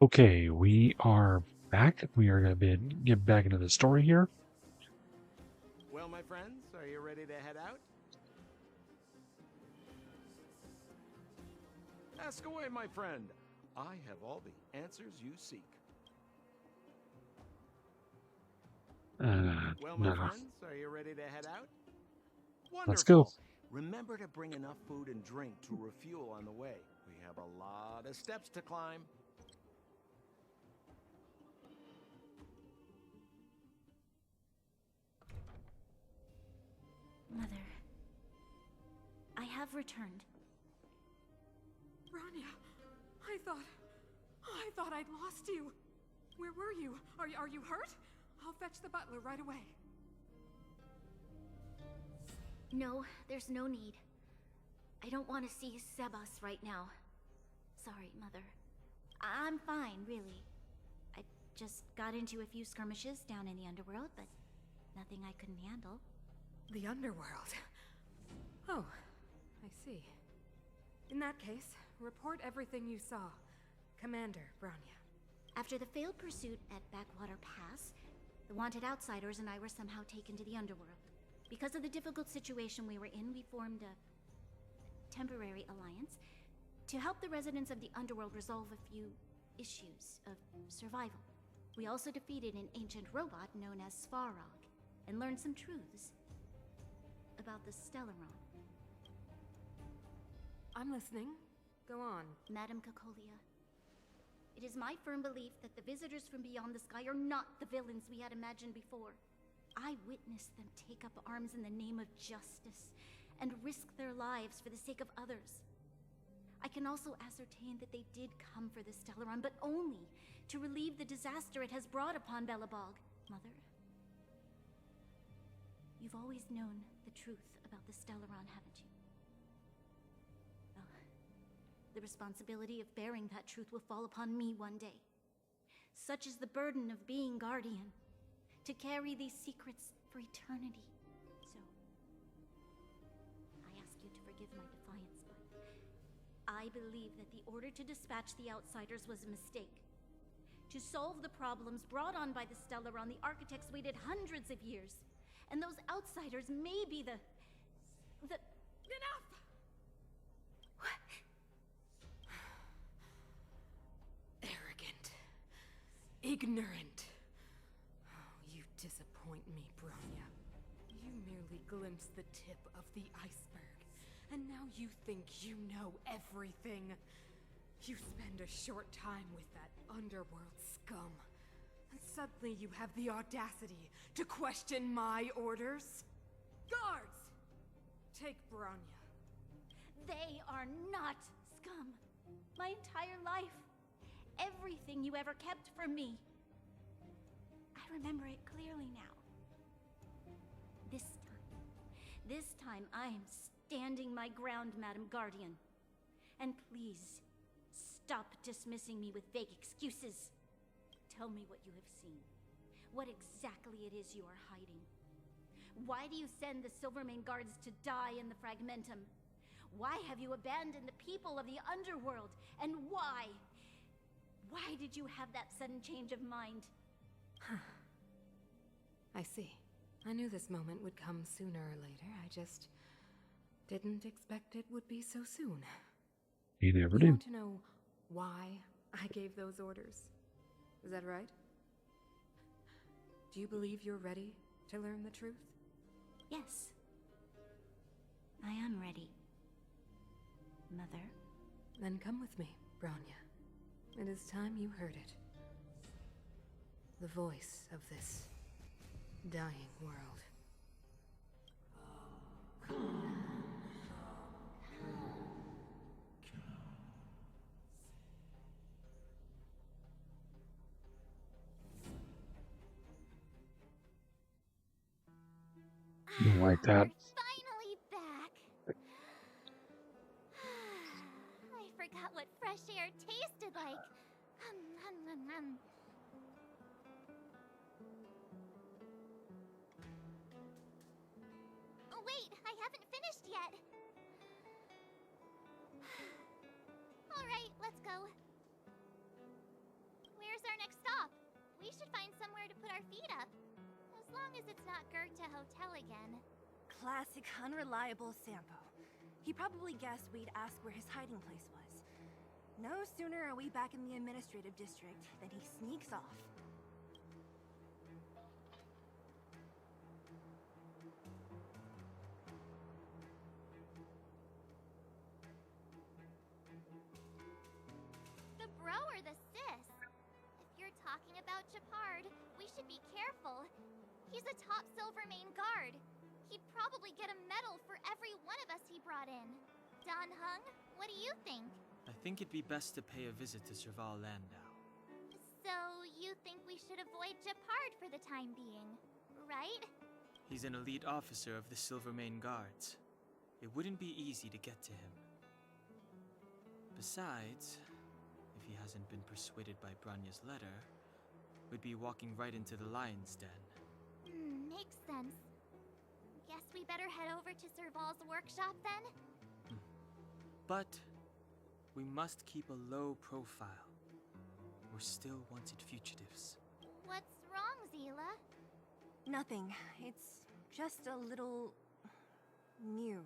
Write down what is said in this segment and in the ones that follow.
Okay, we are back. We are going to get back into the story here. Well, my friends, are you ready to head out? Ask away, my friend. I have all the answers you seek. Well, my No, friends, are you ready to head out? let's go. Wonderful. Remember to bring enough food and drink to refuel on the way. We have a lot of steps to climb. Mother, I have returned. Rania, I thought I'd lost you. Where were you? Are you hurt? I'll fetch the butler right away. No, there's no need. I don't want to see Sebas right now. Sorry, Mother. I'm fine, really. I just got into a few skirmishes down in the underworld, but nothing I couldn't handle. The underworld. Oh, I see. In that case, report everything you saw. Commander Branya. After the failed pursuit at Backwater Pass, the wanted outsiders and I were somehow taken to the underworld. Because of the difficult situation we were in, we formed a temporary alliance to help the residents of the underworld resolve a few issues of survival. We also defeated an ancient robot known as Svarog and learned some truths about the Stellaron. I'm listening. Go on. Madam Cacolia, it is my firm belief that the visitors from beyond the sky are not the villains we had imagined before. I witnessed them take up arms in the name of justice and risk their lives for the sake of others. I can also ascertain that they did come for the Stellaron, but only to relieve the disaster it has brought upon Belabog. Mother, you've always known the truth about the Stellaron, haven't you? Well, the responsibility of bearing that truth will fall upon me one day. Such is the burden of being Guardian, to carry these secrets for eternity. So, I ask you to forgive my defiance, but I believe that the order to dispatch the Outsiders was a mistake. To solve the problems brought on by the Stellaron, the architects waited hundreds of years. And those Outsiders may be the... Enough! Arrogant. Ignorant. Disappoint me, Branya. You merely glimpsed the tip of the iceberg, and now you think you know everything. You spend a short time with that underworld scum, and suddenly you have the audacity to question my orders? Guards! Take Branya. They are not scum. My entire life, everything you ever kept from me, I remember it clearly now. This time I am standing my ground, Madam Guardian. And please, stop dismissing me with vague excuses. Tell me what you have seen. What exactly it is you are hiding. Why do you send the Silvermane guards to die in the Fragmentum? Why have you abandoned the people of the underworld? And why? Why did you have that sudden change of mind? I see. I knew this moment would come sooner or later. I just didn't expect it would be so soon. You never You do. want to know why I gave those orders? Is that right? Do you believe you're ready to learn the truth? Yes. I am ready. Mother? Then come with me, Branya. It is time you heard it. The voice of this dying world. You don't like that? We're finally back. I forgot what fresh air tasted like. Oh, wait, I haven't finished yet. All right, let's go. should find somewhere to put our feet up. As long as it's not Goethe Hotel again. Classic unreliable Sampo. He probably guessed we'd ask where his hiding place was. No sooner are we back in the administrative district than he sneaks off. The bro or the sis? If you're talking about Japard, we should be careful. He's a top Silvermane guard. He'd probably get a medal for every one of us he brought in. Don Hung, what do you think? I think it'd be best to pay a visit to Serval Landau. So, you think we should avoid Japard for the time being, right? He's an elite officer of the Silvermane Guards. It wouldn't be easy to get to him. Besides, if he hasn't been persuaded by Branya's letter, we'd be walking right into the lion's den. Makes sense. Guess we better head over to Serval's workshop then? But we must keep a low profile. We're still wanted fugitives. What's wrong, Zila? Nothing. It's just a little... new.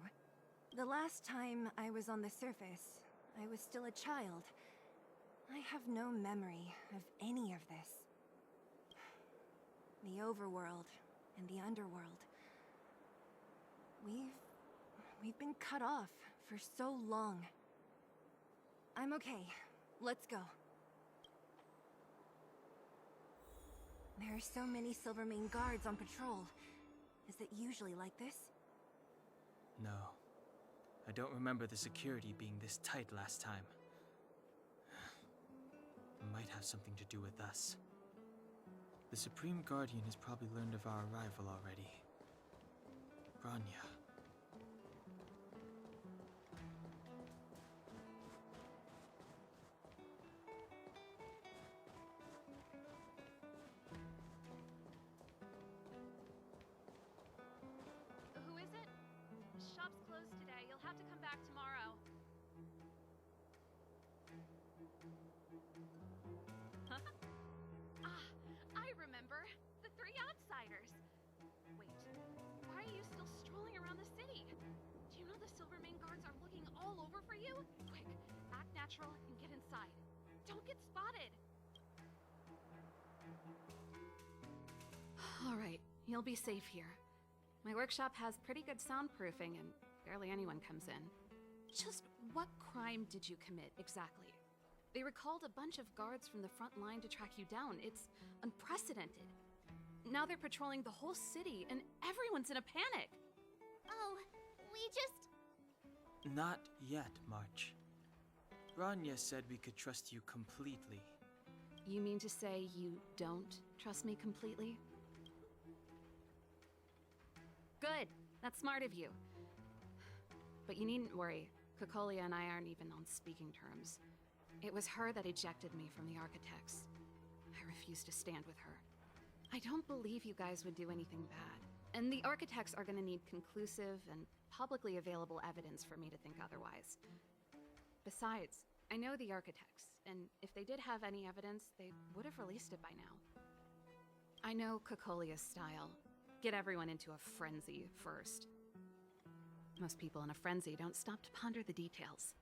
The last time I was on the surface, I was still a child. I have no memory of any of this. The overworld and the underworld. We've been cut off for so long. I'm okay. Let's go. There are so many Silvermane guards on patrol. Is it usually like this? No. I don't remember the security being this tight last time. It might have something to do with us. The Supreme Guardian has probably learned of our arrival already. Branya. Who is it? Shop's closed today. You'll have to come back tomorrow. I remember. The three outsiders. Wait, why are you still strolling around the city? Do you know the Silvermane guards are looking all over for you? Quick, act natural and get inside. Don't get spotted. All right, you'll be safe here. My workshop has pretty good soundproofing and barely anyone comes in. Just what crime did you commit, exactly? They recalled a bunch of guards from the front line to track you down. It's unprecedented. Now they're patrolling the whole city and everyone's in a panic. Oh, we just... Not yet, March. Branya said we could trust you completely. You mean to say you don't trust me completely? Good. That's smart of you. But you needn't worry. Kokolia and I aren't even on speaking terms. It was her that ejected me from the Architects. I refuse to stand with her. I don't believe you guys would do anything bad. And the Architects are gonna need conclusive and publicly available evidence for me to think otherwise. Besides, I know the Architects, and if they did have any evidence, they would have released it by now. I know Kokolia's style. Get everyone into a frenzy first. Most people in a frenzy don't stop to ponder the details.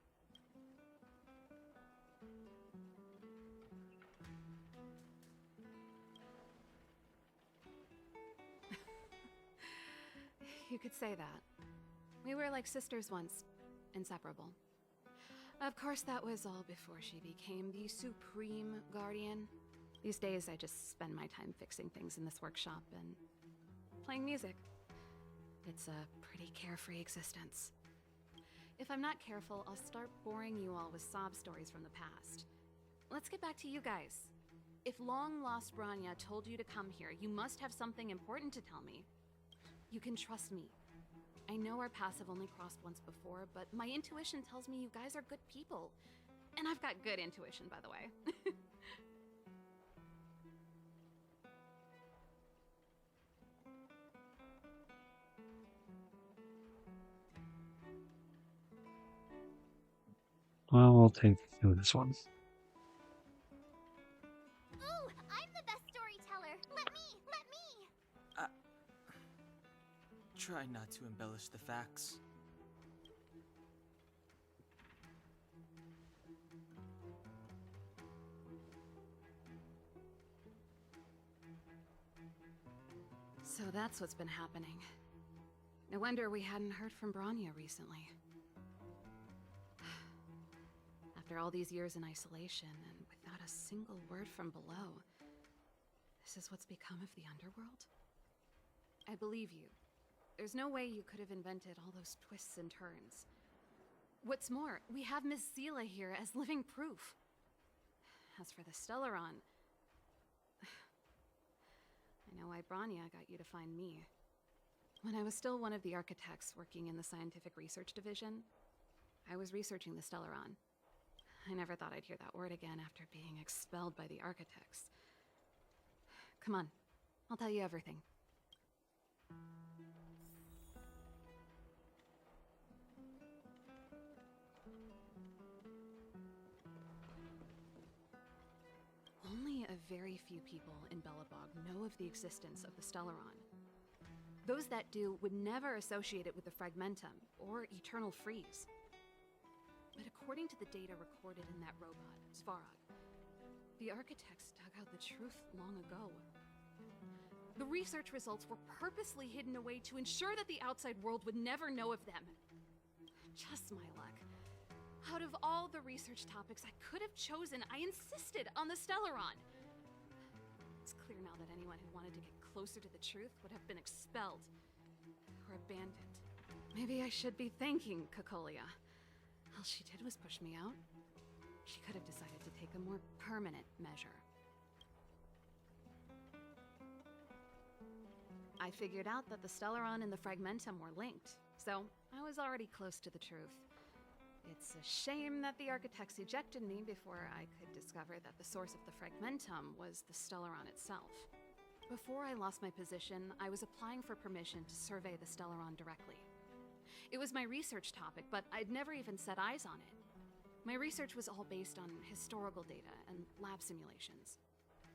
You could say that. We were like sisters once, inseparable. Of course, that was all before she became the Supreme Guardian. These days, I just spend my time fixing things in this workshop and playing music. It's a pretty carefree existence. If I'm not careful, I'll start boring you all with sob stories from the past. Let's get back to you guys. If long-lost Branya told you to come here, you must have something important to tell me. You can trust me. I know our paths have only crossed once before, but my intuition tells me you guys are good people. And I've got good intuition, by the way. Well, we'll take this one. Ooh, I'm the best storyteller try not to embellish the facts. So that's what's been happening. No wonder we hadn't heard from Bronya recently. After all these years in isolation, and without a single word from below, this is what's become of the underworld? I believe you. There's no way you could have invented all those twists and turns. What's more, we have Miss Seela here as living proof. As for the Stellaron, I know why Bronya got you to find me. When I was still one of the architects working in the scientific research division, I was researching the Stellaron. I never thought I'd hear that word again after being expelled by the architects. Come on, I'll tell you everything. Only a very few people in Belabog know of the existence of the Stellaron. Those that do would never associate it with the Fragmentum or Eternal Freeze. But according to the data recorded in that robot, Svarog, the architects dug out the truth long ago. The research results were purposely hidden away to ensure that the outside world would never know of them. Just my luck. Out of all the research topics I could have chosen, I insisted on the Stellaron. It's clear now that anyone who wanted to get closer to the truth would have been expelled or abandoned. Maybe I should be thanking Cocolia. All she did was push me out. She could have decided to take a more permanent measure. I figured out that the Stellaron and the Fragmentum were linked, so I was already close to the truth. It's a shame that the architects ejected me before I could discover that the source of the Fragmentum was the Stellaron itself. Before I lost my position, I was applying for permission to survey the Stellaron directly. It was my research topic, but I'd never even set eyes on it. My research was all based on historical data and lab simulations.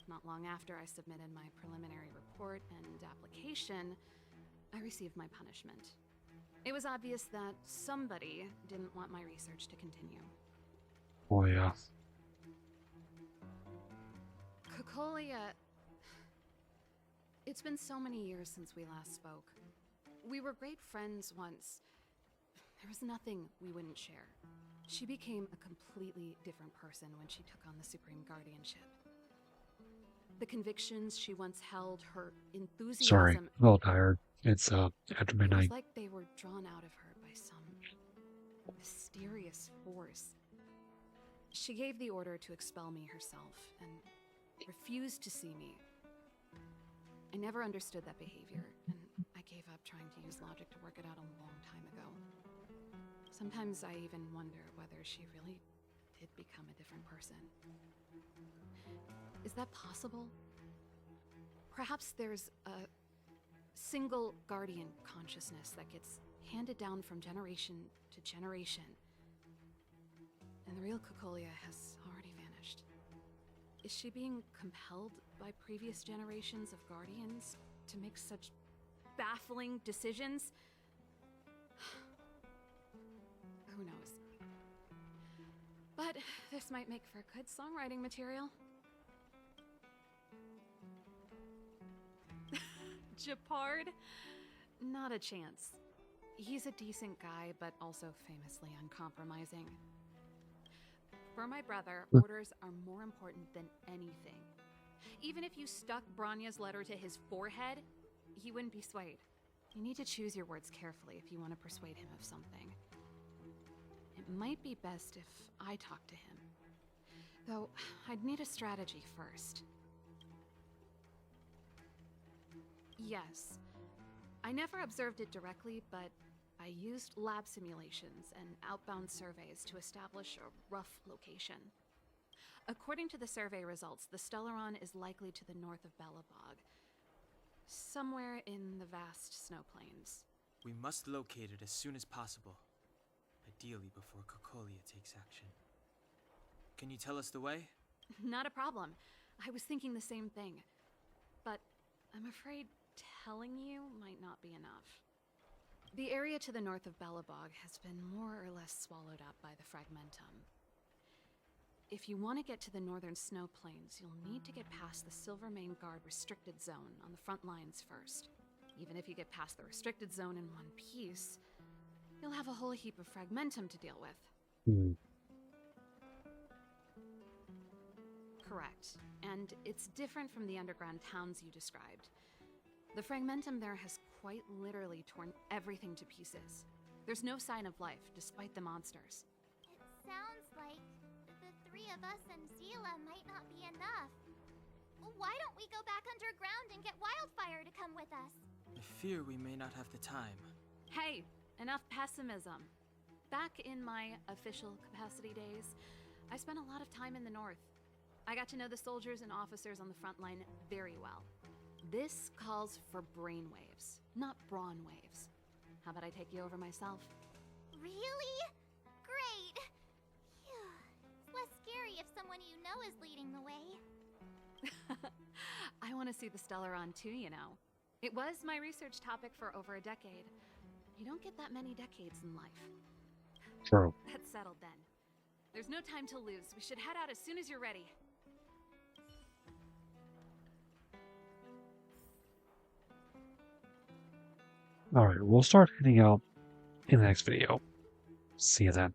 Not long after I submitted my preliminary report and application, I received my punishment. It was obvious that somebody didn't want my research to continue. Oh yeah. Cocolia... It's been so many years since we last spoke. We were great friends once. There was nothing we wouldn't share. She became a completely different person when she took on the Supreme Guardianship. The convictions she once held, her enthusiasm... Sorry, I'm a little tired. It's after It was midnight. like they were drawn out of her by some mysterious force. She gave the order to expel me herself and refused to see me. I never understood that behavior, and I gave up trying to use logic to work it out a long time ago. Sometimes I even wonder whether she really did become a different person. Is that possible? Perhaps there's a single guardian consciousness that gets handed down from generation to generation. And the real Cocolia has already vanished. Is she being compelled by previous generations of guardians to make such baffling decisions? Who knows? But this might make for good songwriting material. Japard? Not a chance. He's a decent guy, but also famously uncompromising. For my brother, orders are more important than anything. Even if you stuck Bronya's letter to his forehead, he wouldn't be swayed. You need to choose your words carefully if you want to persuade him of something. It might be best if I talk to him. Though, I'd need a strategy first. Yes. I never observed it directly, but I used lab simulations and outbound surveys to establish a rough location. According to the survey results, the Stellaron is likely to the north of Belabog, somewhere in the vast snow plains. We must locate it as soon as possible. Ideally before Cocolia takes action. Can you tell us the way? Not a problem. I was thinking the same thing. But I'm afraid telling you might not be enough. The area to the north of Belabog has been more or less swallowed up by the Fragmentum. If you want to get to the northern snow plains, you'll need to get past the Silvermane Guard restricted zone on the front lines first. Even if you get past the restricted zone in one piece, you'll have a whole heap of Fragmentum to deal with. Hmm. Correct. And it's different from the underground towns you described. The Fragmentum there has quite literally torn everything to pieces. There's no sign of life, despite the monsters. It sounds like the three of us and Zila might not be enough. Why don't we go back underground and get Wildfire to come with us? I fear we may not have the time. Hey, enough pessimism. Back in my official capacity days, I spent a lot of time in the north. I got to know the soldiers and officers on the front line very well. This calls for brainwaves, not brawn waves. How about I take you over myself? Really? Great! Phew. It's less scary if someone you know is leading the way. I want to see the Stellaron too, you know. It was my research topic for over a decade. You don't get that many decades in life. True. That's settled then. There's no time to lose. We should head out as soon as you're ready. Alright, we'll start heading out in the next video. See you then.